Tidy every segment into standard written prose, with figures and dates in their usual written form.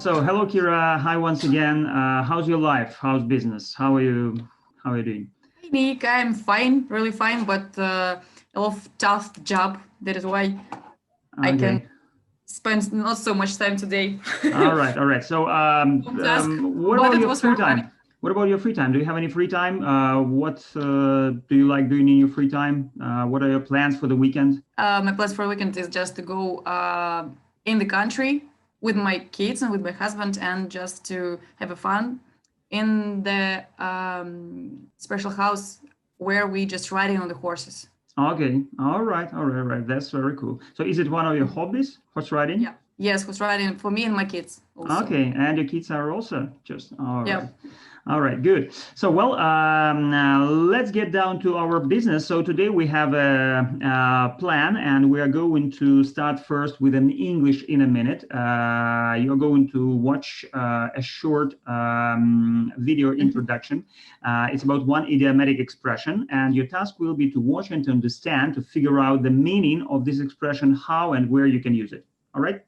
So hello, Kira. Hi once again. How's your life? How's business? How are you? How are you doing? Hey Nick, I'm fine, really fine, but a lot of tough job. That is why I can Okay. spend not so much time today. All right. All right. So Task, what but about it your was free very funny. time? What about your free time? Do you have any free time? What do you like doing in your free time? What are your plans for the weekend? My plans for weekend is just to go in the country with my kids and with my husband, and just to have a fun in the special house where we just riding on the horses. Okay. All right. All right. All right. That's very cool. So is it one of your hobbies, horse riding? Yeah. Yes, horse riding for me and my kids also. Okay, and your kids are also just all Yeah. right. All right, good. So, well, let's get down to our business. So today we have a plan, and we are going to start first with an English in a minute. You're going to watch a short video introduction. It's about one idiomatic expression, and your task will be to watch and to understand, to figure out the meaning of this expression, how and where you can use it. All right?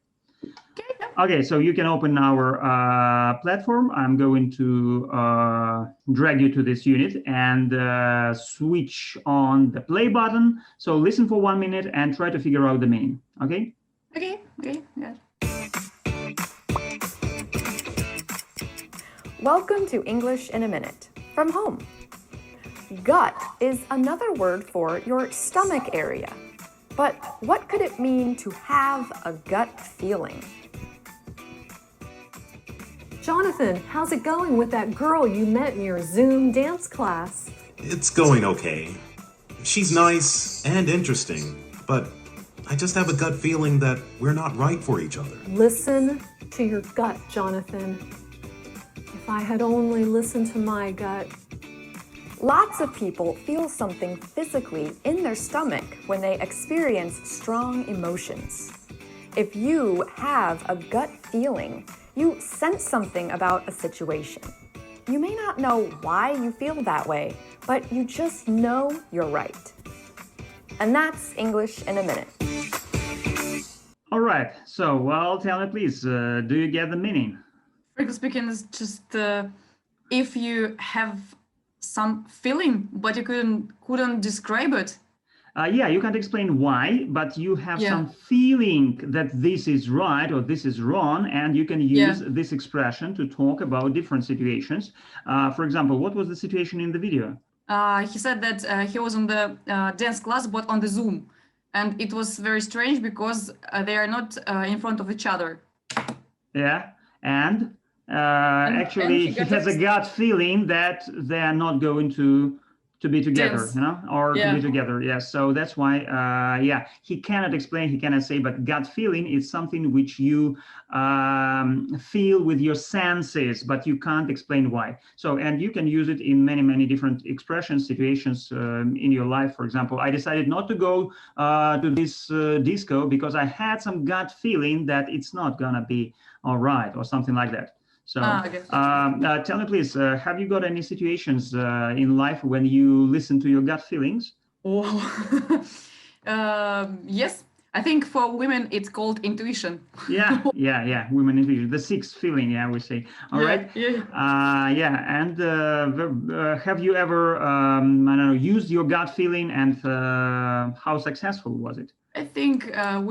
Okay, so you can open our platform. I'm going to drag you to this unit and switch on the play button. So listen for 1 minute and try to figure out the meaning, okay? Okay, yeah. Welcome to English in a Minute from home. Gut is another word for your stomach area. But what could it mean to have a gut feeling? Jonathan, how's it going with that girl you met in your Zoom dance class? It's going okay. She's nice and interesting, but I just have a gut feeling that we're not right for each other. Listen to your gut, Jonathan. If I had only listened to my gut. Lots of people feel something physically in their stomach when they experience strong emotions. If you have a gut feeling, you sense something about a situation. You may not know why you feel that way, but you just know you're right. And that's English in a minute. All right, so, well, tell me please, do you get the meaning? Frankly speaking, it's just if you have some feeling, but you couldn't describe it. Yeah, you can't explain why, but you have Yeah. some feeling that this is right or this is wrong, and you can use this expression to talk about different situations. For example, what was the situation in the video? He said that he was on the dance class, but on the Zoom. And it was very strange because they are not in front of each other. Yeah, and actually he has a gut feeling that they are not going to be together, Dance. you know, or to Yeah. be together. Yes, so that's why yeah, he cannot explain, he cannot say, but gut feeling is something which you feel with your senses, but you can't explain why. So, and you can use it in many different expressions, situations in your life. For example, I decided not to go to this disco because I had some gut feeling that it's not gonna be all right, or something like that. So okay. tell me please, have you got any situations in life when you listen to your gut feelings? Oh. Yes, I think for women it's called intuition. Yeah, women intuition, the sixth feeling, yeah, we say. All right. Yeah, and have you ever, I don't know, used your gut feeling, and how successful was it? I think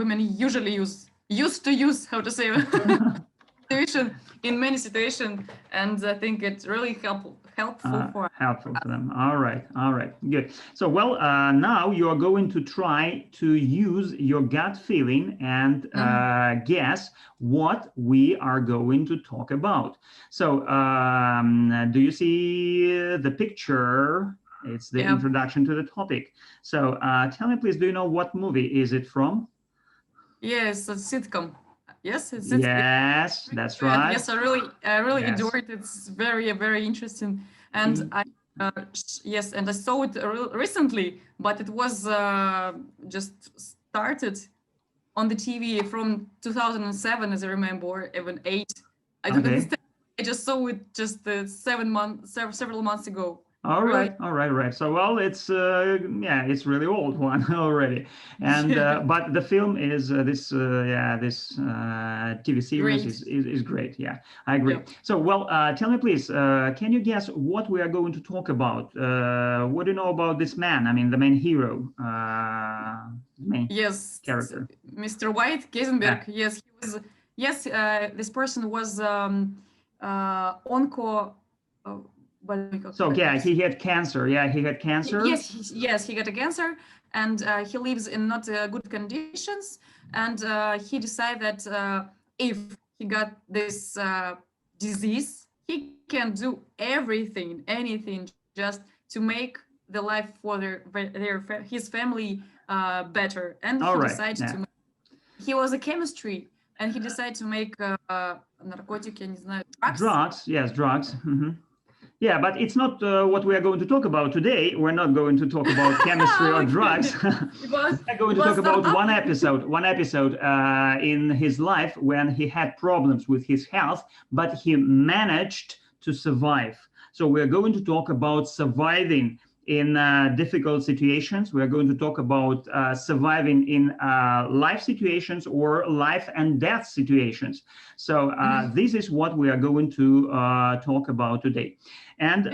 women usually used to use, how to say, intuition in many situations, and I think it's really helpful for helpful for them. All right, good. So, well, now you are going to try to use your gut feeling and guess what we are going to talk about. So, do you see the picture? It's the introduction to the topic. So, tell me, please, do you know what movie is it from? Yes, a sitcom. Yes, it's Yes, that's right. Yes, I really enjoyed it. It's very interesting, and yes, and I saw it recently, but it was just started on the TV from 2007, as I remember, or even 8. I don't understand. I just saw it just several months ago. All Really? right, right. So, well, it's yeah, it's really old one already, and but the film is this TV series Great. is great. Yeah, I agree. Yeah. So, well, tell me please, can you guess what we are going to talk about? What do you know about this man? I mean, the main hero, main Yes, character. Mr. White, Geisenberg. Yes, he was. Yes, this person was onco. So yeah, he had cancer. Yeah, he had cancer. Yes, yes, he got a cancer, and he lives in not good conditions. And he decided that if he got this disease, he can do everything, anything, just to make the life for his family better. And All he right. decided to. He was a chemistry, and he decided to make narcotic, я не знаю, drugs. Drugs. Yes, drugs. Yeah, but it's not what we are going to talk about today. We're not going to talk about chemistry or drugs. We're going to talk about one episode in his life when he had problems with his health, but he managed to survive. So we're going to talk about surviving in difficult situations. We're going to talk about surviving in life situations or life and death situations. So this is what we are going to talk about today. And the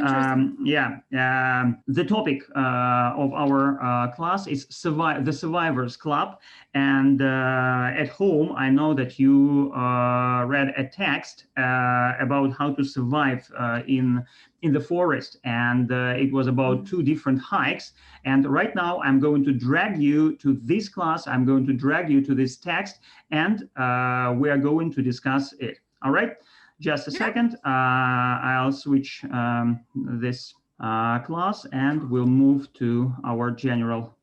topic of our class is the Survivors Club. And at home, I know that you read a text about how to survive in the forest, and it was about 2 different hikes. And right now I'm going to drag you to this class. I'm going to drag you to this text, and we are going to discuss it. All right, just a second. I'll switch this class, and we'll move to our general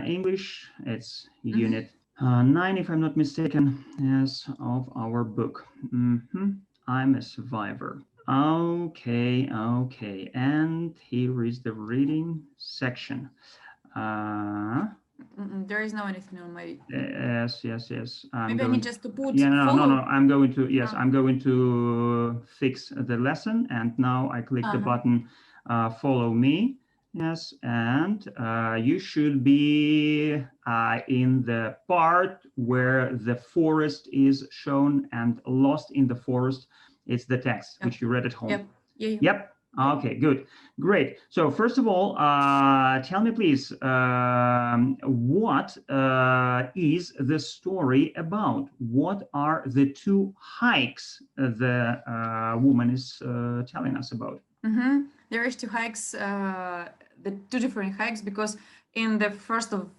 English. It's unit 9, if I'm not mistaken, yes, of our book. I'm a survivor. Okay, and here is the reading section. There is no anything on my. Yes. Maybe I need just to put. No. I'm going to. Yes, I'm going to fix the lesson, and now I click the button. Follow me. Yes, and you should be in the part where the forest is shown, and lost in the forest. It's the text which you read at home. Yep. Okay, good. Great. So first of all, tell me please, what is the story about? What are the 2 hikes the woman is telling us about? There is 2 hikes, the 2 different hikes, because in the first of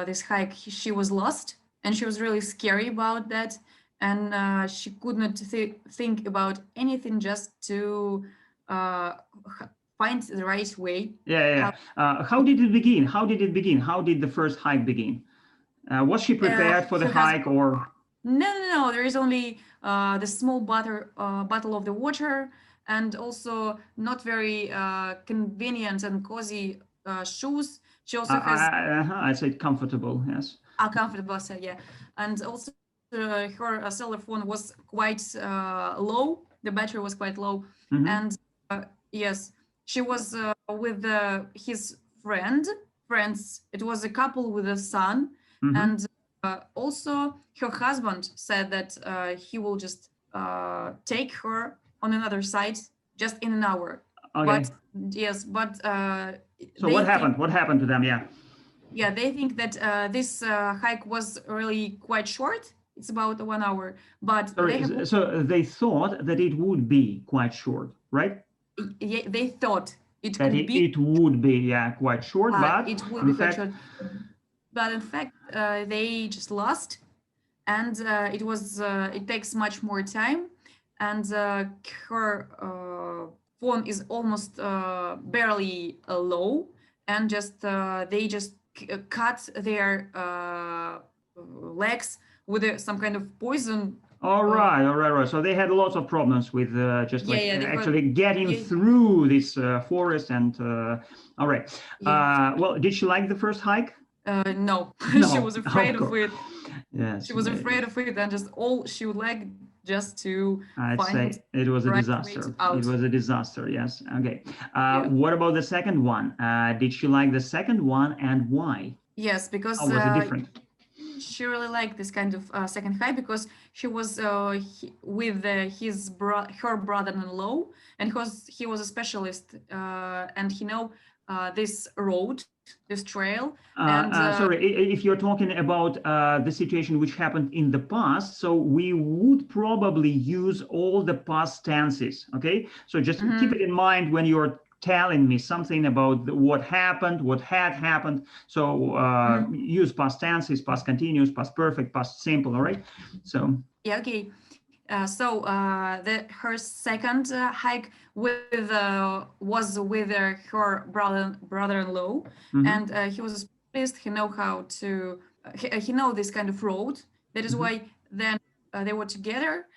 this hike, she was lost, and she was really scary about that. And she could not think about anything, just to find the right way. How did it begin? How did the first hike begin? Was she prepared for the hike, or? No. There is only the small bottle of the water, and also not very convenient and cozy shoes. She also has. I said comfortable. Yes. Comfortable. So yeah, and also. Her cellular phone was quite low. The battery was quite low, and yes, she was with his friends. It was a couple with a son, and also her husband said that he will just take her on another side just in an hour. Okay. But so what happened? What happened to them? Yeah, they think that this hike was really quite short. It's about 1 hour, but so they thought that it would be quite short, right? Yeah, they thought it would be quite short, but it would be quite short. But in fact, they just lost, and it takes much more time, and her phone is almost barely low, and they just cut their legs with some kind of poison. All right. So they had lots of problems with actually getting through this forest. And all right. Well, did she like the first hike? No. She was afraid of it. Yes. She was afraid of it, and just all she would like just to I'd find say it was a right way disaster. out. It was a disaster, yes. Okay. Yeah. What about the second one? Did she like the second one, and why? Yes, because How was it different? she really liked this kind of second hike because she was with her brother-in-law, and he was a specialist, and he know this road, this trail. And Sorry, if you're talking about the situation which happened in the past, so we would probably use all the past tenses, okay? So just keep it in mind when you're telling me something about what happened, what had happened. So use past tenses, past continuous, past perfect, past simple, all right? So yeah, okay. Her second hike was with her brother-in-law, and he was a specialist. He know how to he know this kind of road. That is why then they were together.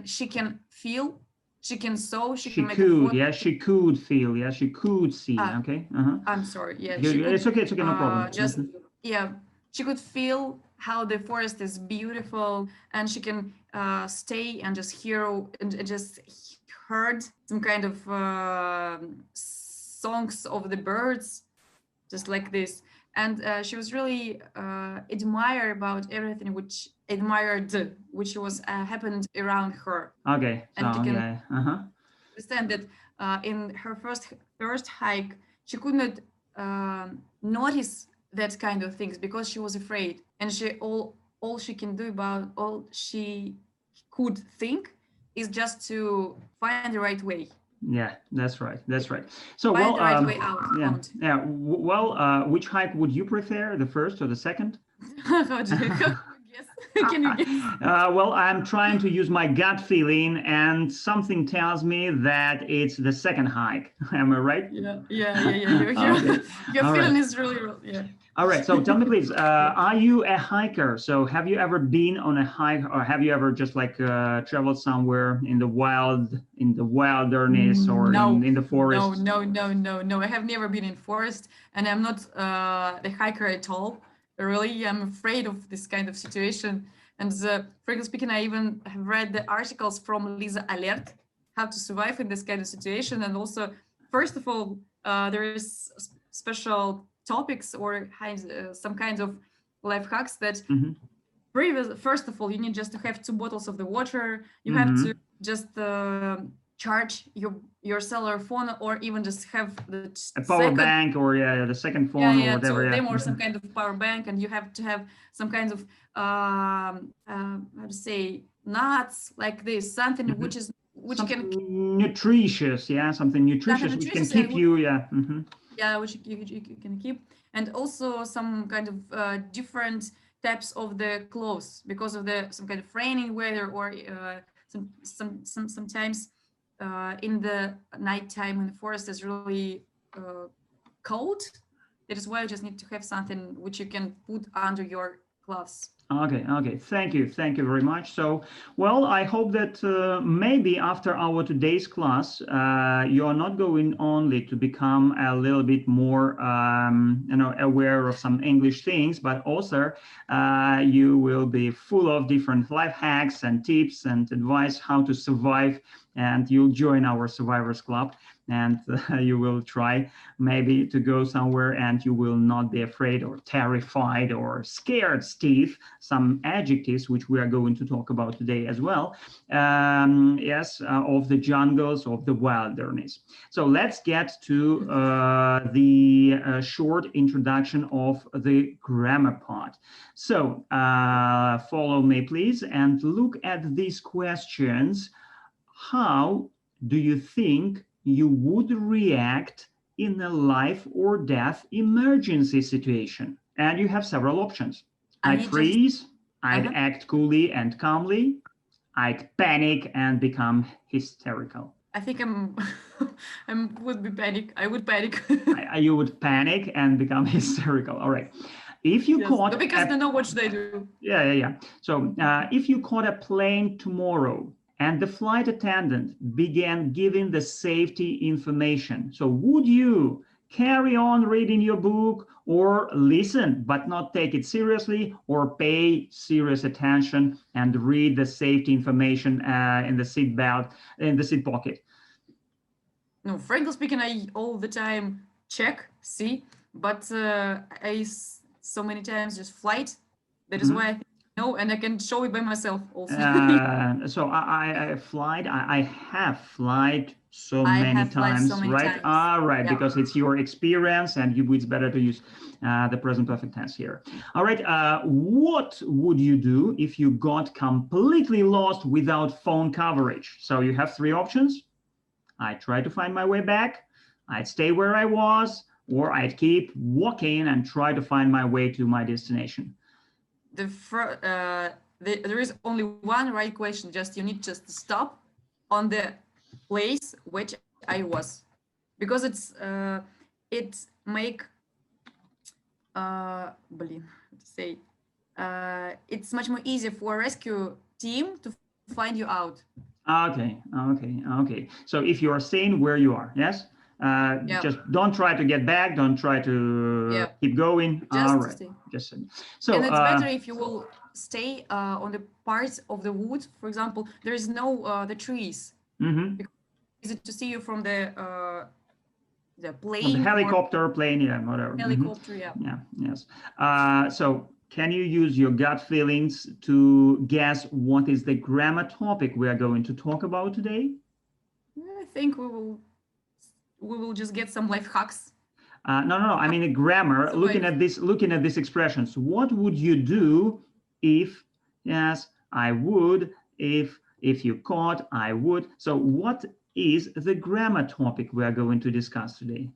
She can feel, she can sew, she can make a photo. Yeah, she could feel, yeah, she could see. Okay. I'm sorry. Yeah, it's okay, no problem. Just yeah, she could feel how the forest is beautiful, and she can stay and just hear and just heard some kind of songs of the birds, just like this. And she was really admired about everything which was happened around her. Okay, so and you can yeah, understand that in her first hike, she could not notice that kind of things because she was afraid, and all she can do about all she could think is just to find the right way. Yeah, that's right. So Find the right way out. Yeah. Well, which hike would you prefer, the first or the second? How do you guess? Can you guess? Well, I'm trying to use my gut feeling, and something tells me that it's the second hike. Am I right? Yeah. Your feeling is really, yeah. All right. So tell me, please, are you a hiker? So have you ever been on a hike, or have you ever just like traveled somewhere in the wilderness, or in the forest? No. I have never been in forest, and I'm not the hiker at all. Really, I'm afraid of this kind of situation. And frankly speaking, I even have read the articles from Lisa Alert, how to survive in this kind of situation. And also, first of all, there is special topics or some kinds of life hacks that first of all, you need just to have 2 bottles of the water. You have to just charge your cellular phone, or even just have a power bank, or the second phone, or whatever. Or some kind of power bank, and you have to have some kinds of how to say, nuts like this, something which something nutritious, something nutritious which can keep you, which you can keep, and also some kind of different types of the clothes because of some kind of raining weather, or sometimes in the nighttime when the forest is really cold. That is why you just need to have something which you can put under your clothes. Okay. Thank you very much. So, well, I hope that maybe after our today's class, you are not going only to become a little bit more, aware of some English things, but also you will be full of different life hacks and tips and advice how to survive, and you'll join our Survivors Club. And you will try maybe to go somewhere, and you will not be afraid or terrified or scared, Steve. Some adjectives which we are going to talk about today as well. Of the jungles, of the wilderness. So let's get to the short introduction of the grammar part. So follow me, please, and look at these questions. How do you think you would react in a life or death emergency situation? And you have several options. I'd freeze, I'd act coolly and calmly, I'd panic and become hysterical. I think I would panic. You would panic and become hysterical. All right. If you caught because they know what should I do. Yeah. So if you caught a plane tomorrow, and the flight attendant began giving the safety information, so would you carry on reading your book, or listen but not take it seriously, or pay serious attention and read the safety information in the seat belt, in the seat pocket? No, frankly speaking, I all the time check, see, but so many times just flight. That is why I think no, and I can show it by myself also. So I have flight so I many have flight times, so many right? times. Right, Yeah. because it's your experience, and it's better to use the present perfect tense here. All right, what would you do if you got completely lost without phone coverage? So you have three options. I'd try to find my way back, I'd stay where I was, or I'd keep walking and try to find my way to my destination. There is only one right question. Just you need just to stop on the place which I was, because it's it's much more easier for a rescue team to find you out. Okay. So if you are staying where you are, yes? Just don't try to get back, don't try to keep going. Just all right, stay. just so. And it's better if you will stay on the parts of the wood. For example, there is no the trees. Because it's easy to see you from the plane. From the helicopter, plane, whatever. Helicopter, yes. So can you use your gut feelings to guess what is the grammar topic we are going to talk about today? I think we will just get some life hacks. No. I mean, a grammar. Looking at these expressions, what would you do if? Yes, I would. If you caught, I would. So, what is the grammar topic we are going to discuss today?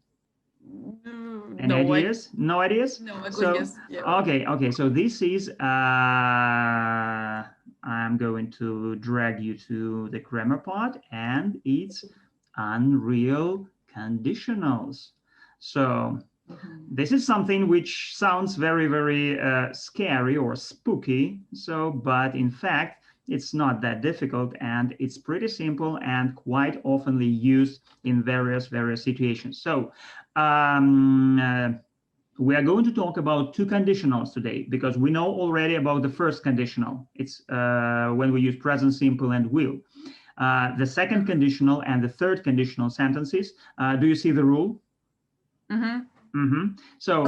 Any ideas? No ideas? No, I couldn't guess. Yeah. Okay. So this is. I'm going to drag you to the grammar part, and it's unreal conditionals. So this is something which sounds very, very scary or spooky. So, but in fact, it's not that difficult, and it's pretty simple and quite oftenly used in various situations. So we are going to talk about two conditionals today, because we know already about the first conditional. It's when we use present simple and will. The second conditional and the third conditional sentences. Do you see the rule? So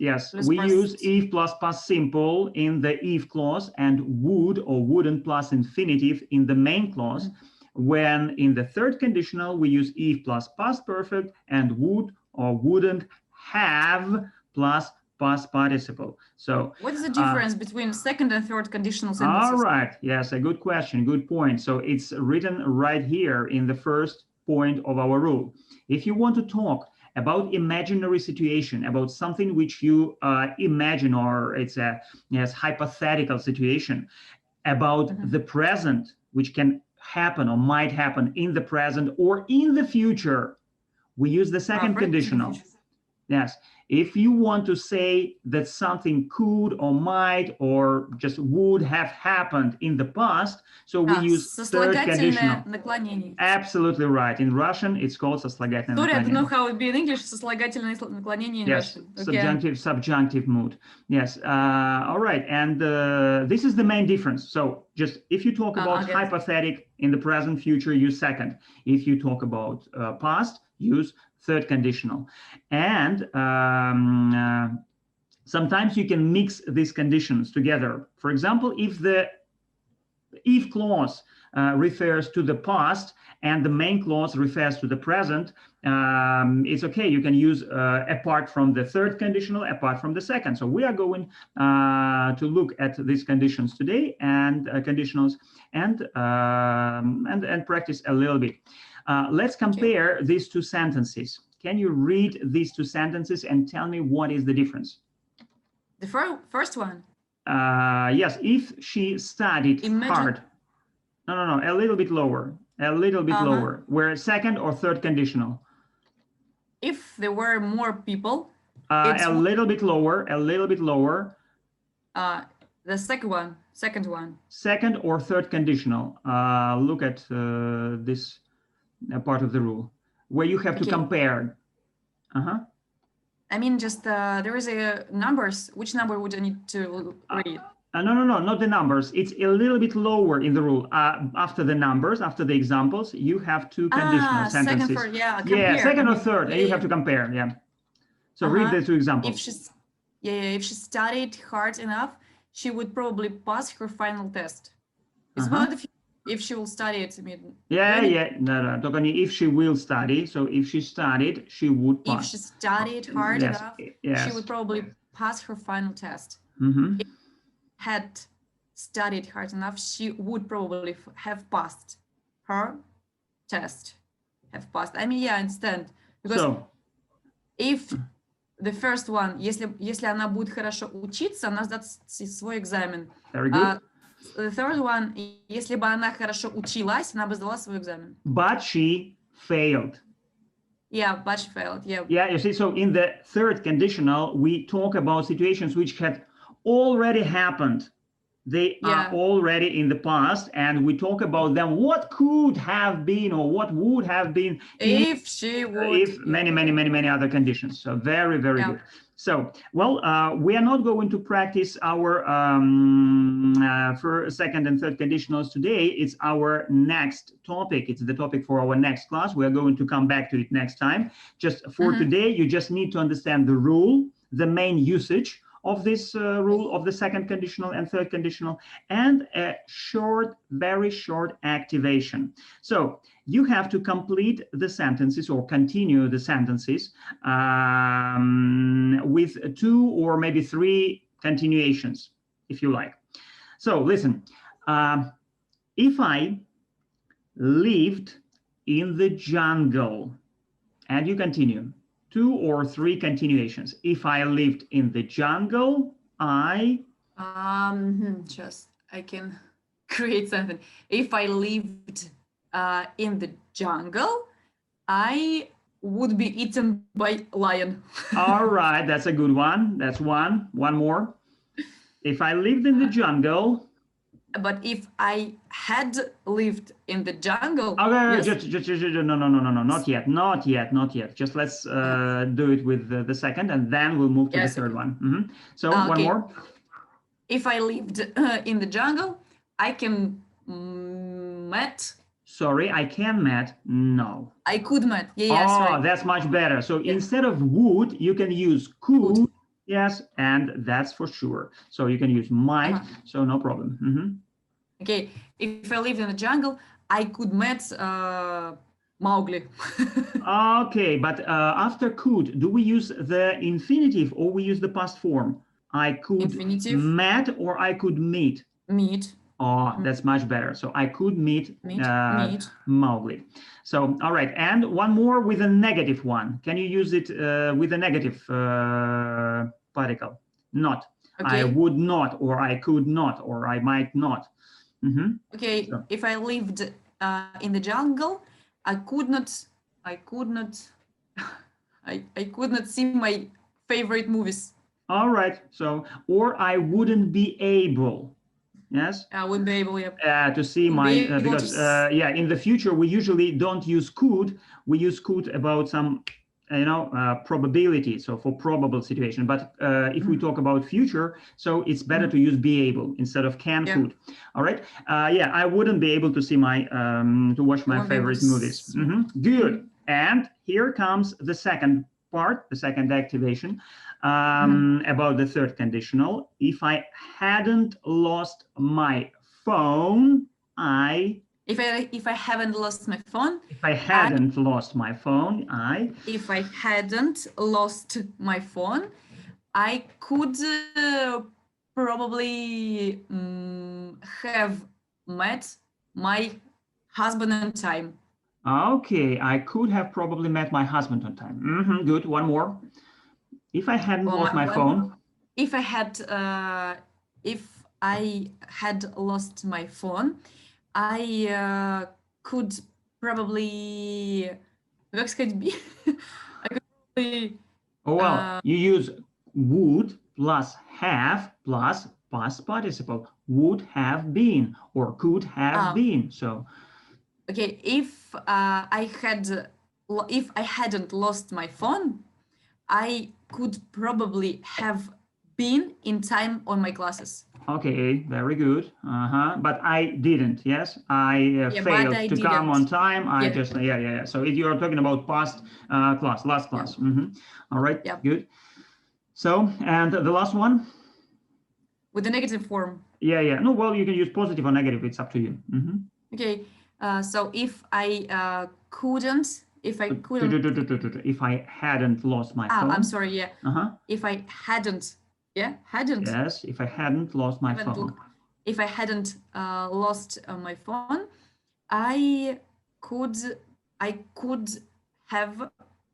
yes, we use if plus past simple in the if clause and would or wouldn't plus infinitive in the main clause. When in the third conditional, we use if plus past perfect and would or wouldn't have plus past participle. So what is the difference between second and third conditional sentences? All right. Yes, a good question. Good point. So it's written right here in the first point of our rule. If you want to talk about imaginary situation, about something which you imagine, or it's a hypothetical situation, about the present, which can happen or might happen in the present or in the future, we use the second conditional. Yes. If you want to say that something could or might or just would have happened in the past, so we use third conditional. Absolutely right. In Russian, it's called сослагательное наклонение. Sorry, I don't know how it be in English. Сослагательное наклонение in Russian. Okay. Subjunctive mood. Yes. All right. And this is the main difference. So just if you talk about hypothetic in the present, future, use second. If you talk about past, use third conditional. And sometimes you can mix these conditions together. For example, if the if clause refers to the past and the main clause refers to the present, it's okay. You can use apart from the third conditional, apart from the second. So we are going to look at these conditions today and conditionals and practice a little bit. Let's compare these two sentences. Can you read these two sentences and tell me what is the difference? The first one? Yes, if she studied hard. No, a little bit lower. A little bit lower. Where second or third conditional? If there were more people. A little bit lower, a little bit lower. The second one. Second or third conditional. Look at this part of the rule, where you have to compare. I mean, just there is a numbers. Which number would I need to read? No, not the numbers. It's a little bit lower in the rule. After the numbers, after the examples, you have two conditional sentences. Compare. Second or third, and you have to compare. Yeah. So read the two examples. If she studied hard enough, she would probably pass her final test. It's about if she will study it. I mean, no, only if she will study. So if she studied, she would pass. If she studied hard enough, she would probably pass her final test. If had studied hard enough, she would probably have passed her test. I mean, I understand. Because if the first one, если она будет хорошо учиться, она сдаст свой экзамен. Very good. The third one, если бы она хорошо училась, она бы сдала свой экзамен. But she failed. But she failed. You see, so in the third conditional, we talk about situations which had already happened. They are already in the past, and we talk about them. What could have been, or what would have been if she would? If many other conditions. So very good. So, well, we are not going to practice our for second and third conditionals today. It's our next topic. It's the topic for our next class. We are going to come back to it next time. Just for today, you just need to understand the rule, the main usage of this rule of the second conditional and third conditional, and a very short activation. So you have to complete the sentences or continue the sentences with 2 or maybe 3 continuations, if you like. So listen, if I lived in the jungle, and you continue. 2 or 3 continuations. If I lived in the jungle, I can create something. If I lived in the jungle, I would be eaten by lion. All right, that's a good one. That's one. One more. If I lived in the jungle. But if I had lived in the jungle. Okay, yes. No, not yet. Just let's do it with the second, and then we'll move to the third one. So one more. If I lived in the jungle, I can met. Sorry, I can met. No. I could met. Right. That's much better. So instead of would, you can use could. Yes, and that's for sure. So you can use might, so no problem. Okay, if I lived in the jungle, I could meet Mowgli. Okay, but after could, do we use the infinitive or we use the past form? I could met or I could meet? Meet. Oh, that's much better. So I could meet Mowgli. So, all right. And one more with a negative one. Can you use it with a negative particle? Not. Okay. I would not, or I could not, or I might not. Okay. So. If I lived in the jungle, I could not see my favorite movies. All right. So, or I wouldn't be able. Yes, I wouldn't be able to see my because in the future we usually don't use could. We use could about some probability, so for probable situation. But if we talk about future, so it's better to use be able instead of could. All right. I wouldn't be able to see my to watch my favorite movies. Good. And here comes the second part, the second activation. About the third conditional. If I hadn't lost my phone, If I haven't lost my phone. If I hadn't lost my phone, If I hadn't lost my phone, I could probably have met my husband on time. Okay, I could have probably met my husband on time. Good. One more. If I hadn't lost my phone. If I had lost my phone, I could probably, I could probably. You use would plus have plus past participle. Would have been or could have been. So. Okay, if I hadn't lost my phone, I could probably have been in time on my classes. Okay, very good. But I didn't. Yes, I failed to come on time. I just yeah. So if you are talking about past class, last class. All right. Good. So and the last one. With the negative form. Yeah. No, well, you can use positive or negative. It's up to you. Okay. So if I couldn't. If I couldn't. If I hadn't lost my phone. I'm sorry. Yeah. If I hadn't. Yeah. Hadn't. Yes. If I hadn't lost my phone. If I hadn't lost my phone, I could have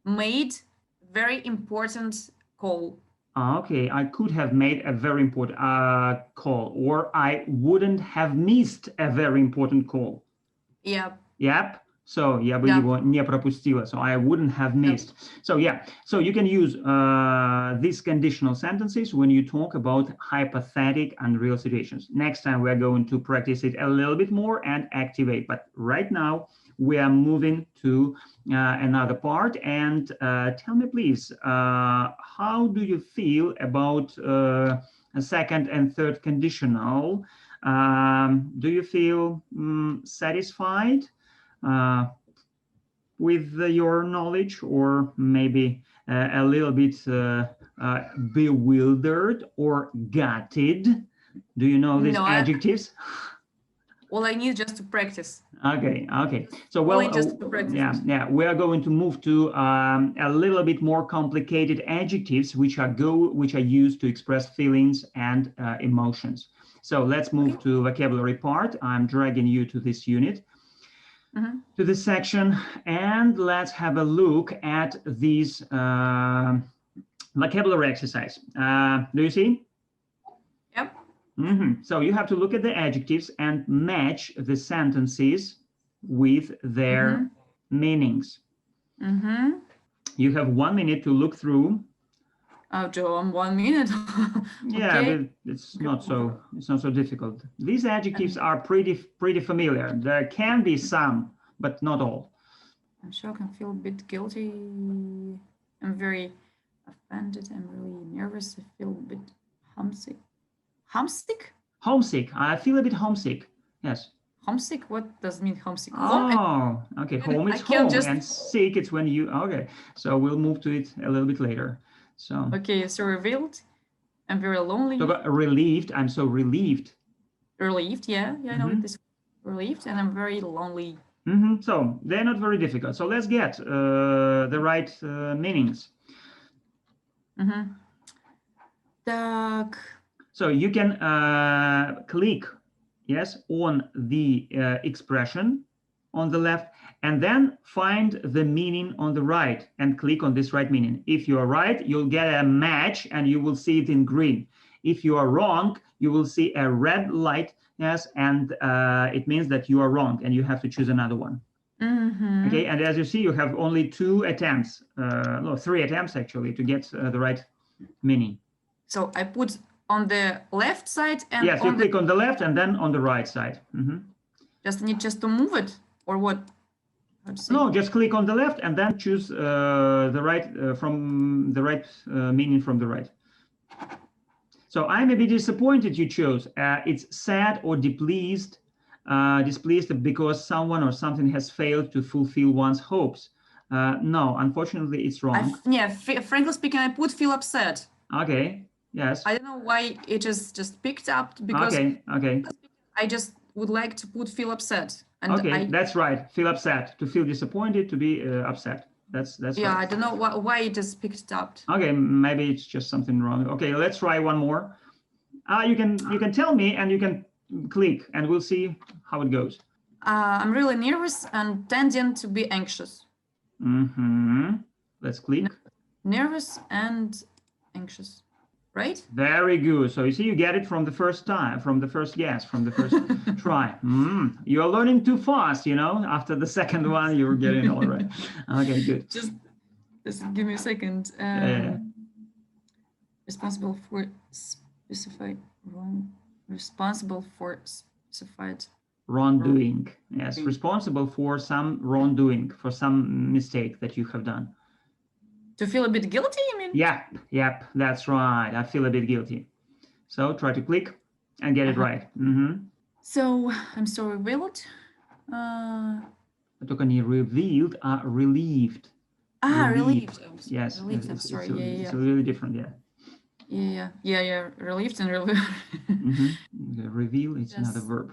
made very important call. Okay, I could have made a very important call, or I wouldn't have missed a very important call. Yep. So я бы его не пропустила. So I wouldn't have missed. So yeah. So you can use these conditional sentences when you talk about hypothetical and real situations. Next time we are going to practice it a little bit more and activate. But right now we are moving to another part. And tell me, please, how do you feel about a second and third conditional? Do you feel satisfied with your knowledge, or maybe a little bit bewildered or gutted? Do you know these adjectives? Well, I need just to practice. Okay. So well, yeah. We are going to move to a little bit more complicated adjectives, which are used to express feelings and emotions. So let's move to vocabulary part. I'm dragging you to this unit, to this section, and let's have a look at these vocabulary exercise. Do you see? Yep. So you have to look at the adjectives and match the sentences with their meanings. You have 1 minute to look through. Oh, John, 1 minute. Yeah, but it's not so difficult. These adjectives are pretty familiar. There can be some, but not all. I'm sure I can feel a bit guilty. I'm very offended. I'm really nervous. I feel a bit homesick. Homesick? I feel a bit homesick. Yes. Homesick? What does it mean, homesick? Oh, okay. Home is home, and sick it's when you. Okay, so we'll move to it a little bit later. So. Okay, so revealed. I'm very lonely. So relieved. I'm so relieved. Relieved, yeah, I know this. Relieved, and I'm very lonely. So they're not very difficult. So let's get the right meanings. Так. So you can click, yes, on the expression on the left, and then find the meaning on the right and click on this right meaning. If you are right, you'll get a match and you will see it in green. If you are wrong, you will see a red light, yes, and it means that you are wrong and you have to choose another one. Okay, and as you see, you have only 2 attempts, no, 3 attempts actually, to get the right meaning. So I put on the left side and yes, you click on the left and then on the right side. Just need to move it, or what? No, just click on the left and then choose the right from the right meaning from the right. So I'm a bit disappointed you chose. It's sad or displeased because someone or something has failed to fulfill one's hopes. No, unfortunately, it's wrong. Frankly speaking, I would feel upset. Okay. Yes. I don't know why it is just picked up, because okay. I just would like to put feel upset. And okay, that's right. Feel upset. To feel disappointed, to be upset. That's yeah, right. I don't know why it is picked up. Okay, maybe it's just something wrong. Okay, let's try one more. You can tell me and you can click and we'll see how it goes. I'm really nervous and tending to be anxious. Let's click. Nervous and anxious. Right? Very good. So you see, you get it from the first time, from the first guess, from the first try. You're learning too fast, you know. After the second one, you're getting all right. Okay, good. Just give me a second. Responsible for specified wrong. Responsible for specified wrongdoing. Yes, responsible for some wrongdoing, for some mistake that you have done. To feel a bit guilty, you mean? Yep, that's right. I feel a bit guilty. So try to click and get it right. So I'm so revealed. Только не revealed, relieved. Relieved. Yes, relieved. I'm sorry. It's a little different. Yeah. Relieved and relieved. Reveal, it's another verb.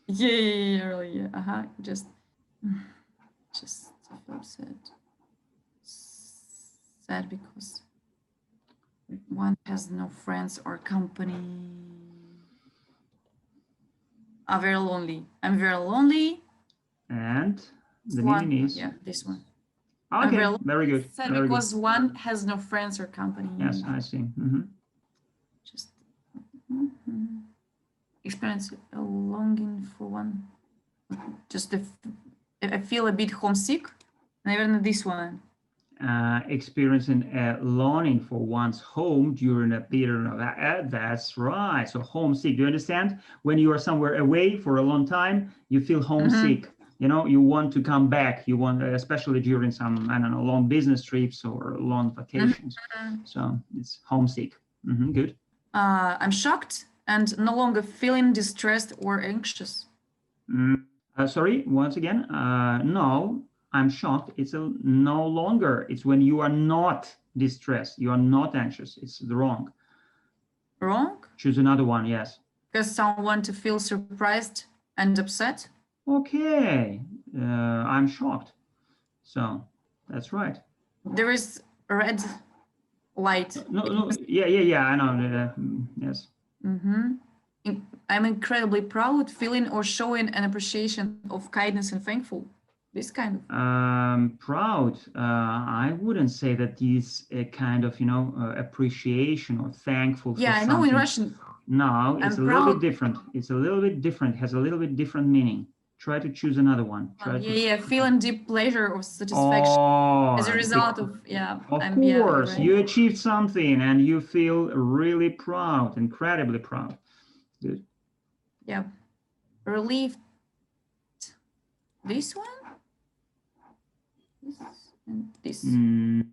Really. Just feel sad because one has no friends or company. Very lonely. I'm very lonely. And the meaning is? This one. Okay, very good. Sad because one has no friends or company. Yes, I see. Just experience a longing for one. Just I feel a bit homesick. Naверное, this one. Experiencing a longing for one's home during a period of that's right. So homesick. Do you understand? When you are somewhere away for a long time, you feel homesick. You know, you want to come back. You want, especially during some, I don't know, long business trips or long vacations. So it's homesick. Good. I'm shocked and no longer feeling distressed or anxious. Sorry, once again. No, I'm shocked. It's no longer. It's when you are not distressed. You are not anxious. It's wrong. Wrong? Choose another one. Yes. Because someone to feel surprised and upset. Okay, I'm shocked. So that's right. There is a red light. No. Yeah. I know. Yes. I'm incredibly proud, feeling or showing an appreciation of kindness and thankful. This kind of. Proud. I wouldn't say that is a kind of, appreciation or thankful. Yeah, I know in Russian. No, it's a little bit different. It's a little bit different. Has a little bit different meaning. Try to choose another one. Feeling deep pleasure or satisfaction as a result of, Of course, right? You achieved something and you feel really proud, incredibly proud. Good. Yeah. Relieved. This one? This and this. No.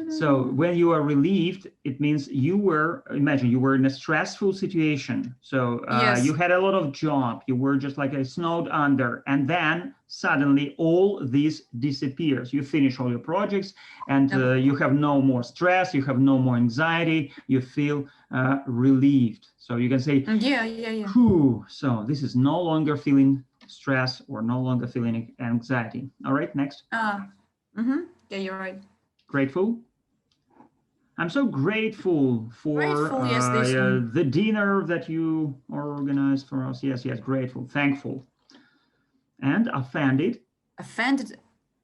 So when you are relieved, it means imagine you were in a stressful situation. So you had a lot of job, you were just like snowed under, and then suddenly all this disappears. You finish all your projects and you have no more stress, you have no more anxiety, you feel relieved. So you can say, Whew. So this is no longer feeling stress or no longer feeling anxiety. All right, next. Yeah, you're right. Grateful. I'm so grateful for the dinner that you organized for us. Yes, grateful, thankful. And offended. Offended?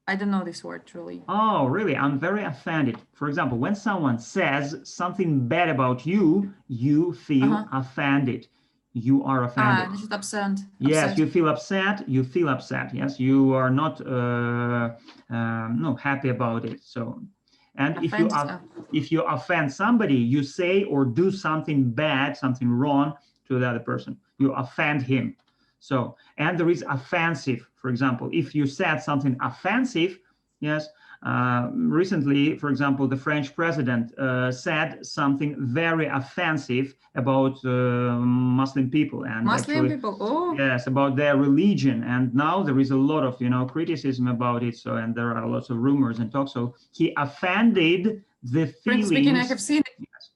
I don't know this word really. Oh, really? I'm very offended. For example, when someone says something bad about you, you feel offended. You are offended. Upset. Yes, you feel upset. Yes, you are not happy about it. So, and if you offend somebody, you say or do something bad, something wrong to the other person. You offend him. So, and there is offensive. For example, if you said something offensive, yes. Recently, for example, the French president said something very offensive about Muslim people and yes, about their religion. And now there is a lot of criticism about it. So, and there are lots of rumors and talk. So he offended the feelings. Frankly speaking, I have seen it. Yes.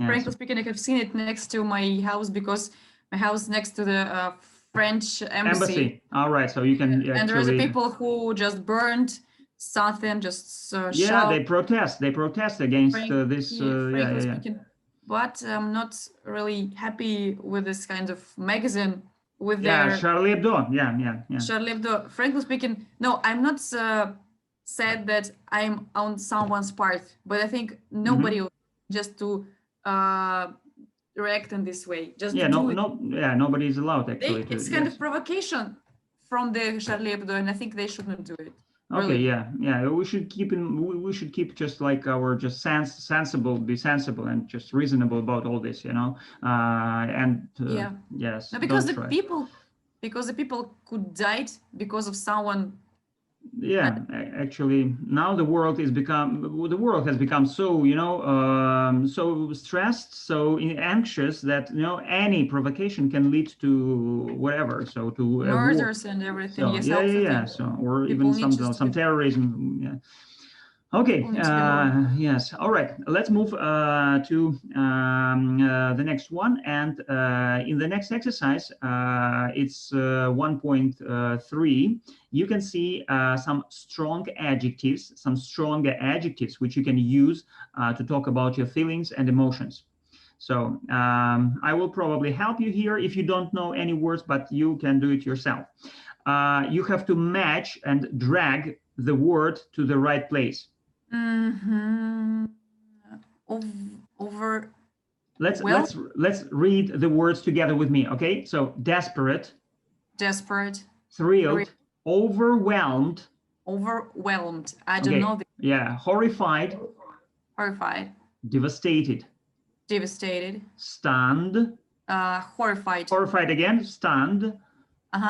Frankly speaking, I have seen it next to my house because my house next to the French embassy. All right, so you can. And there are people who just burned something, just shout. They protest against this. But I'm not really happy with this kind of magazine with their Charlie Hebdo. Yeah. Charlie Hebdo. Frankly speaking, no, I'm not sad that I'm on someone's part, but I think nobody just to react in this way. Just nobody is allowed actually. It's kind of provocation from the Charlie Hebdo, and I think they shouldn't do it. Okay, really. Yeah. We should keep just like our be sensible and just reasonable about all this, Yes. No, because the people because the people could die because of someone. Yeah, actually, now the world has become so, so stressed, so anxious that, any provocation can lead to whatever. So to Murders and everything. So, Yes, yeah. So, or people even need some terrorism. Yeah. Okay. Yes. All right. Let's move to the next one. And in the next exercise, it's 1.3. You can see some strong adjectives, which you can use to talk about your feelings and emotions. So I will probably help you here if you don't know any words, but you can do it yourself. You have to match and drag the word to the right place. Over. Let's read the words together with me. Okay, so desperate, thrilled, overwhelmed. I don't know. Yeah, horrified, devastated, stunned, horrified again, stunned,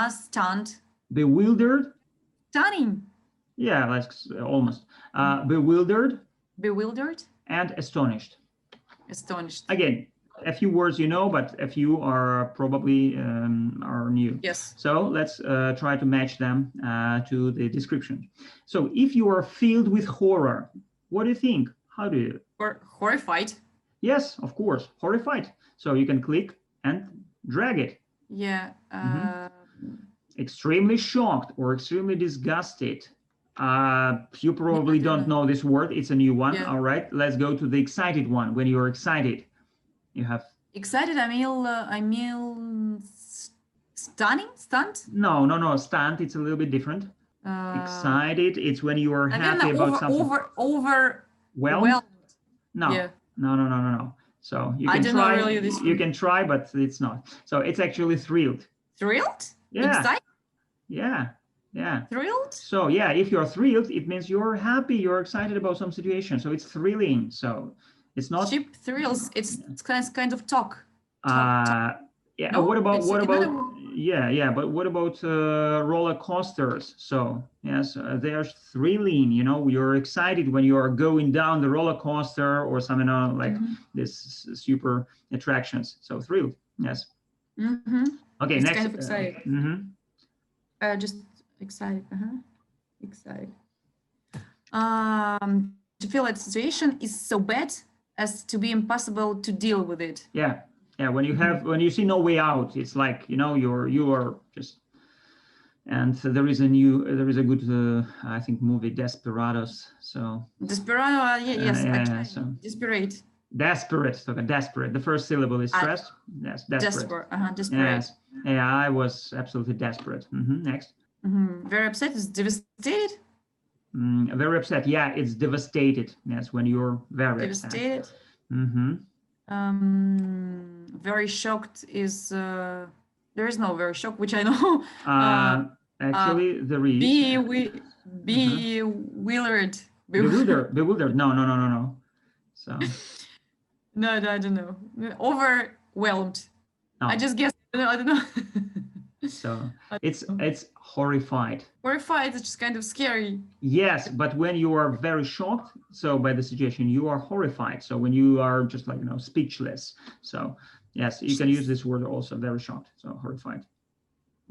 stunned, bewildered, stunning. Yeah, that's almost. Bewildered, and astonished. Again, a few words you know, but a few are probably are new. Yes. So let's try to match them to the description. So if you are filled with horror, what do you think? How do you? Horrified. Yes, of course, horrified. So you can click and drag it. Yeah. Extremely shocked or extremely disgusted. You probably don't know this word. It's a new one. Yeah. All right, let's go to the excited one. When you're excited, you have excited. I mean stunned. No. Stunned. It's a little bit different. Excited. It's when you are happy about something. Overwhelmed. No. Yeah. No. So you can I don't try. know really this you can try, but it's not. So it's actually thrilled. Thrilled? Yeah. Excited? Yeah. Thrilled? So yeah, if you're thrilled, it means you're happy, you're excited about some situation. So it's thrilling. So it's not cheap thrills. It's kind of talk. Yeah. No, what about another... yeah, but what about roller coasters? So yes, they're thrilling. You're excited when you are going down the roller coaster or something like this super attractions. So thrilled. Yes. Okay. It's next. Kind of excited. Just excited. Excited. To feel that situation is so bad as to be impossible to deal with it. Yeah. When you see no way out, it's like you are just. And there is a good I think movie, Desperados. So Desperado. Yes. So desperate. Desperate. So desperate. The first syllable is stressed. Yes. Desperate. Desperate. Yes. Yeah, I was absolutely desperate. Next. Very upset is devastated. Very upset. Yeah, it's devastated. Yes, when you're very devastated. Upset. Very shocked is there is no very shocked, which I know. Actually, there is. Bewildered. Bewildered. No. So. No, I don't know. Overwhelmed. No. I just guessed. I don't know. So it's horrified. Horrified is just kind of scary. Yes, but when you are very shocked, so by the situation, you are horrified. So when you are just like speechless. So yes, you can use this word also. Very shocked. So horrified.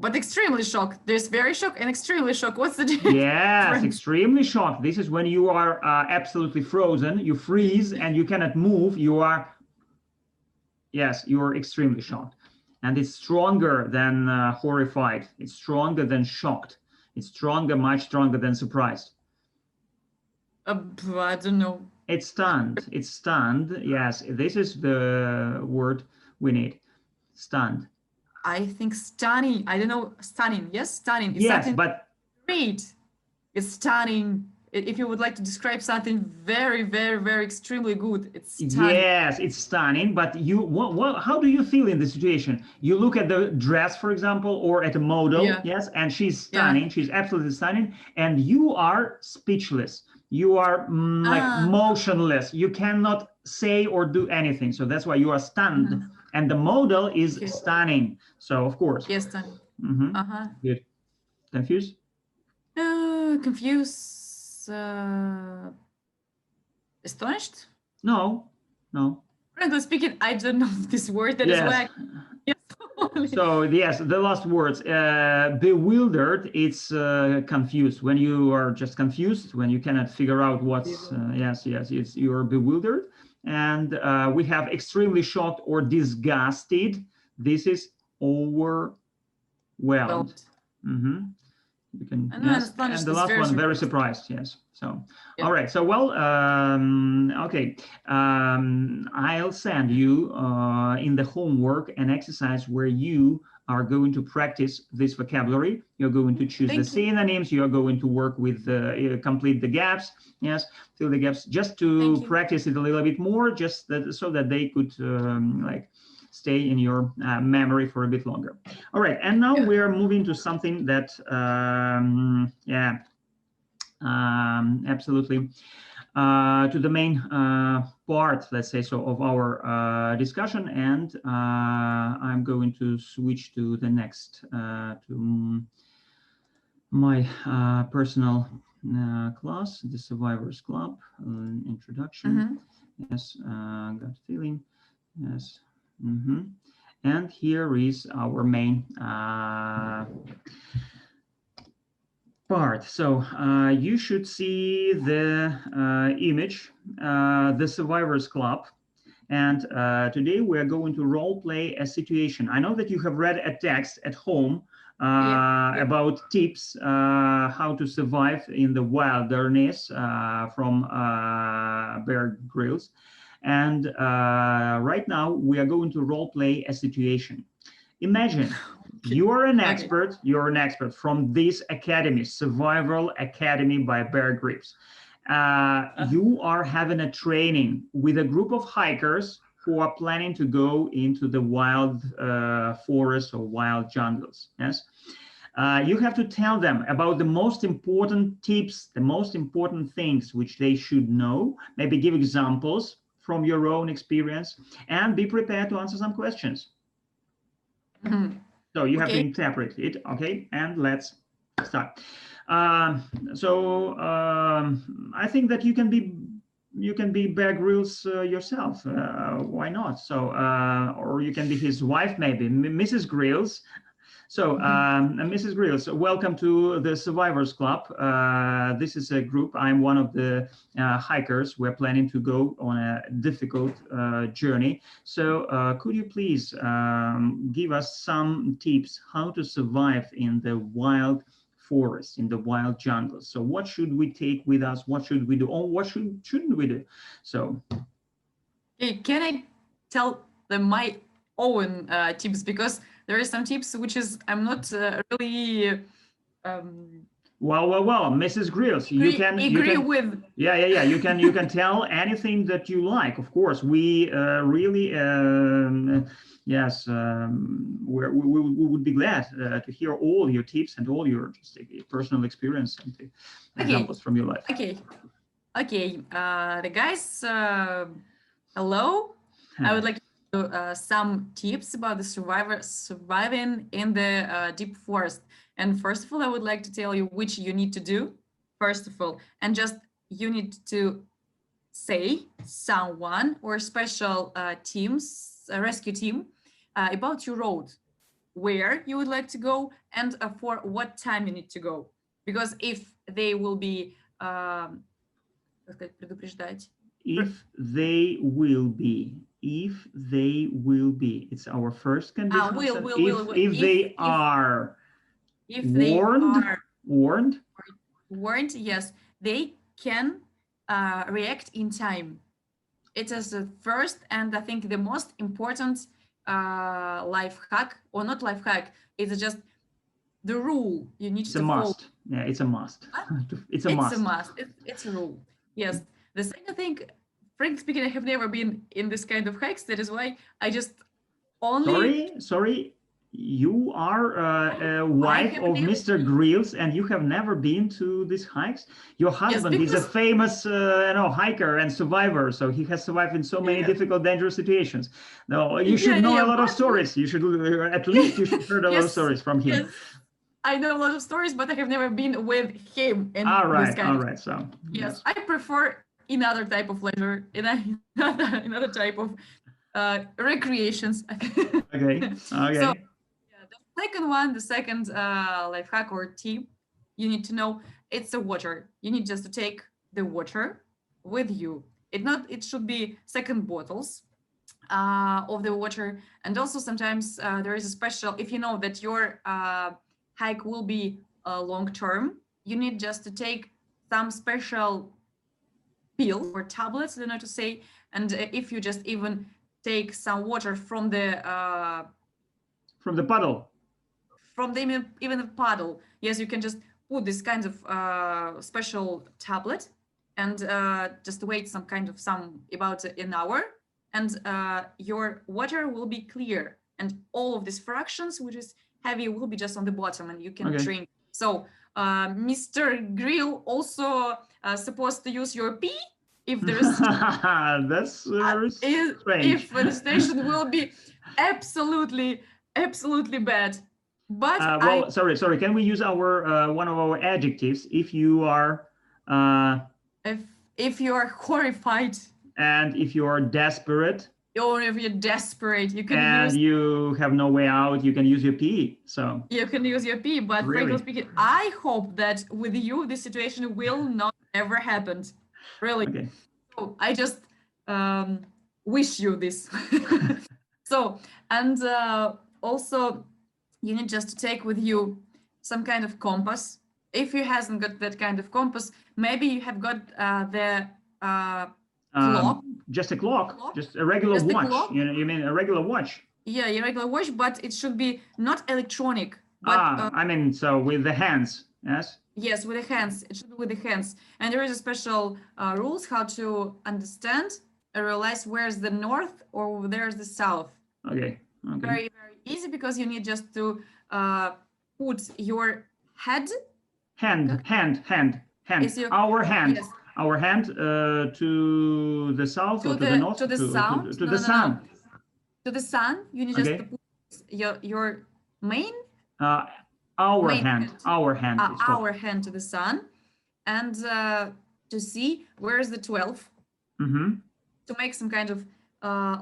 But extremely shocked. There's very shocked and extremely shocked. What's the difference? Yes, extremely shocked. This is when you are absolutely frozen. You freeze and you cannot move. You are extremely shocked. And it's stronger than horrified. It's stronger than shocked. It's much stronger than surprised. I don't know. It's stunned. Yes, this is the word we need. Stunned. I think stunning. I don't know. Stunning. Yes, stunning. It's yes, but great. It's stunning. If you would like to describe something very, very, very extremely good, it's stunning. Yes, it's stunning. But how do you feel in the situation? You look at the dress, for example, or at a model, yes, and she's stunning. She's absolutely stunning, and you are speechless. You are motionless. You cannot say or do anything. So that's why you are stunned. And the model is stunning. So of course. Yes, stunning. Good. Confused? Confused. Astonished? No. Frankly speaking, I don't know this word. That is why. So yes, the last words. Bewildered. It's confused. When you are just confused, when you cannot figure out what's. Yes. It's you're bewildered. And we have extremely shocked or disgusted. This is overwhelmed. You can, yes. And the last one, very surprised. Yes. So, all right. So, well, okay. I'll send you in the homework an exercise where you are going to practice this vocabulary. You're going to choose the synonyms. You're going to work with complete the gaps. Yes, fill the gaps, just to practice it a little bit more, just so that they could like stay in your memory for a bit longer. All right, and now we are moving to something that, absolutely, to the main part, let's say so, of our discussion, and I'm going to switch to the next, to my personal class, the Survivors Club, introduction. Yes, gut feeling. Yes. And here is our main part. So you should see the image, the Survivors Club. And today we're going to role play a situation. I know that you have read a text at home about tips how to survive in the wilderness from Bear Grylls. And right now we are going to role play a situation. Imagine you are an expert. You're an expert from this academy, Survival Academy by Bear Grylls. You are having a training with a group of hikers who are planning to go into the wild forests or wild jungles. Yes. You have to tell them about the most important tips, the most important things which they should know. Maybe give examples from your own experience, and be prepared to answer some questions. So you have to interpret it, okay? And let's start. I think that you can be Bear Grylls yourself. Why not? So, or you can be his wife, maybe, Mrs. Grylls. So, Mrs. Grylls, welcome to the Survivors Club. This is a group. I'm one of the hikers. We're planning to go on a difficult journey. So, could you please give us some tips how to survive in the wild forest, in the wild jungles? So, what should we take with us? What should we do? Or what shouldn't we do? So, can I tell them my own tips, because there are some tips which is I'm not really. Well, Mrs. Grylls, you can with. Yeah. You can tell anything that you like. Of course, we really yes, we would be glad to hear all your tips and all your just personal experience and examples from your life. Okay. The guys, hello. I would like some tips about the surviving in the deep forest. And first of all, I would like to tell you which you need to do, first of all, and just you need to say someone or special teams, a rescue team, about your road, where you would like to go, and for what time you need to go. Because if they will be, If they will be, it's our first condition. If they are warned, yes, they can react in time. It is the first and I think the most important life hack, or not life hack. It's just the rule you need to follow. Must. Yeah, it's a must. It's a must. It's a rule. Yes. The second thing, frankly speaking, I have never been in this kind of hikes. That is why I just only. Sorry. you are a wife of Mr. Grills, and you have never been to these hikes. Your husband is a famous, hiker and survivor. So he has survived in so many difficult, dangerous situations. No, you should know a lot of stories. You should at least you should heard a lot of stories from him. Yes. I know a lot of stories, but I have never been with him. And all right. So yes, I prefer another type of leisure, another type of recreations. Okay. So the second life hack or tip you need to know, it's the water. You need just to take the water with you. It should be second bottles of the water. And also sometimes there is a special, if you know that your hike will be long term, you need just to take some special pills or tablets, I don't know how to say. And if you just even take some water from the puddle, from the even the puddle, yes, you can just put this kind of special tablet and just wait about an hour, and your water will be clear, and all of these fractions, which is heavy, will be just on the bottom, and you can drink. So Mr. Grill also supposed to use your pee if there's that's strange. If the station will be absolutely bad. But sorry, can we use our one of our adjectives if you are if you are horrified and if you are desperate, or if you're desperate, you can and you have no way out, you can use your pee. So you can use your pee, but frankly speaking, I hope that with you this situation will not ever happen. Really. Okay. So I just wish you this. So, and also you need just to take with you some kind of compass. If you hasn't got that kind of compass, maybe you have got the clock. Just a clock, just a regular watch. You mean a regular watch? Yeah, a regular watch, but it should be not electronic. But, so with the hands, yes? Yes, with the hands. It should be with the hands. And there is a special rules how to understand and realize where's the north or there's the south. Okay. Very, very easy, because you need just to put your hand. Our hand. Yes. Our hand to the south or to the north? To the south. To the sun. To the sun. You need just to put your main. Our hand. Our hand to the sun, and to see where is the 12. Mm-hmm. To make some kind of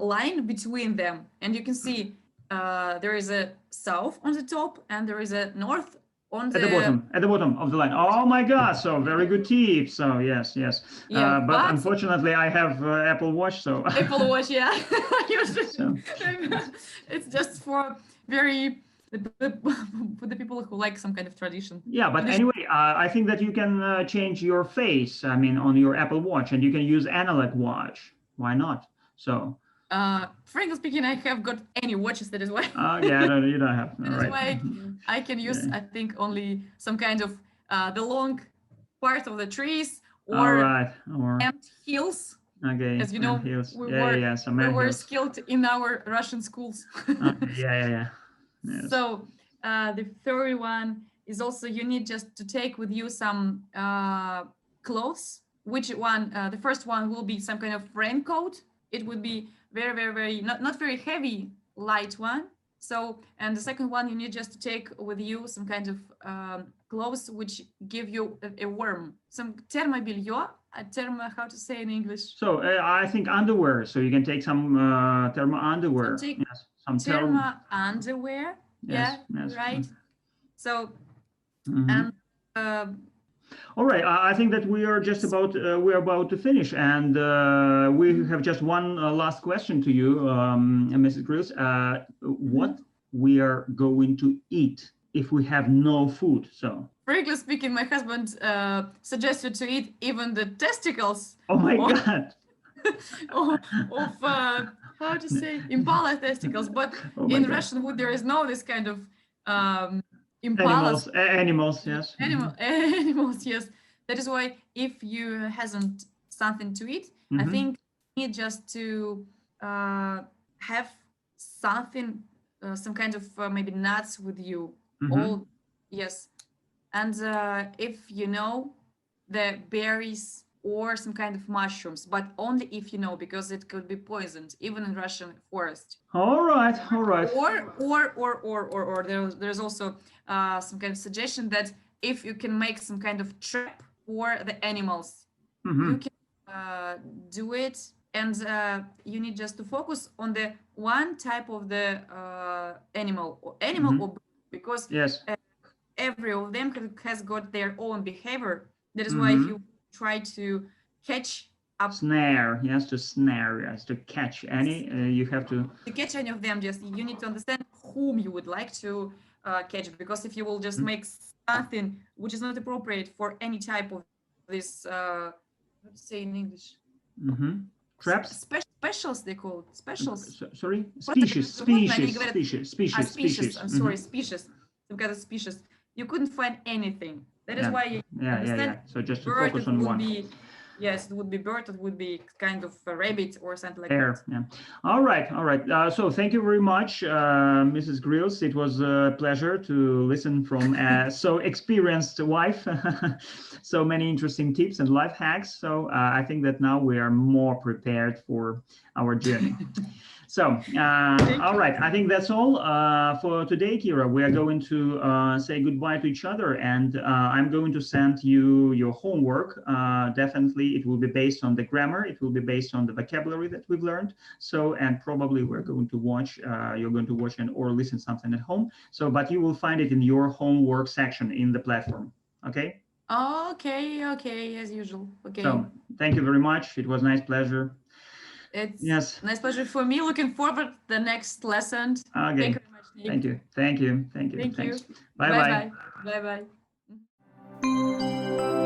line between them, and you can see there is a south on the top and there is a north on at the bottom of the line. Oh my God! So very good tip. So yes. Yeah, but unfortunately, I have Apple Watch. So Apple Watch, yeah. It's just for the people who like some kind of tradition. Yeah, but anyway, I think that you can change your face. I mean, on your Apple Watch, and you can use analog watch. Why not? So. Frankly speaking, I have got any watches. That is why. You don't have. That is why I can use. I think only some kind of the long part of the trees or ant hills. Okay. As you know, we were skilled in our Russian schools. Yeah. Yes. So the third one is also you need just to take with you some clothes. Which one? The first one will be some kind of raincoat. It would be very, very, very not very heavy, light one. So, and the second one, you need just to take with you some kind of clothes which give you a warm, some termobелье, how to say in English? So I think underwear. So you can take some thermo underwear. So some thermo underwear. Yes, right. So, and. All right, I think that we are just about to finish, and we have just one last question to you, Mrs. Cruz. What we are going to eat if we have no food? So, frankly speaking, my husband suggested to eat even the testicles. Oh my God! of how to say impala testicles, but in Russian food there is no this kind of. Animals, yes. Animals, yes. That is why if you hasn't something to eat, I think you need just to have something some kind of maybe nuts with you. Mhm. Yes. And if you know the berries or some kind of mushrooms, but only if you know, because it could be poisoned, even in Russian forest. All right, all right. Or there's also some kind of suggestion that if you can make some kind of trap for the animals, you can do it, and you need just to focus on the one type of the animal or bird, because Yes. every of them has got their own behavior. That is why if you try to catch up Snare, yes, to snare, yes, to catch any, you have to catch any of them, just you need to understand whom you would like to catch, because if you will just make something which is not appropriate for any type of this how to say in English, traps. specials, they call it specials. Sorry, Просто species, животные, они species, говорят, species. I'm sorry, species, some kind of species. You couldn't find anything. That is why you understand. So just to bird, focus it on would one. be, yes, it would be bird, it would be kind of a rabbit or something like There, that. yeah. All right, all right. So thank you very much, Mrs. Grills. It was a pleasure to listen from a so experienced wife. So many interesting tips and life hacks. So I think that now we are more prepared for our journey. So, all right, I think that's all for today, Kira. We are going to say goodbye to each other, and I'm going to send you your homework. Definitely, it will be based on the grammar. It will be based on the vocabulary that we've learned. So, and probably we're going to watch, you're going to watch or listen something at home. So, but you will find it in your homework section in the platform. Okay? Okay, as usual. Okay. So, thank you very much. It was a nice pleasure. It's yes. Nice pleasure for me. Looking forward to the next lesson. Okay. Thank you very much, Nick. Thank you. Thank Thanks. you. Bye-bye. Bye-bye.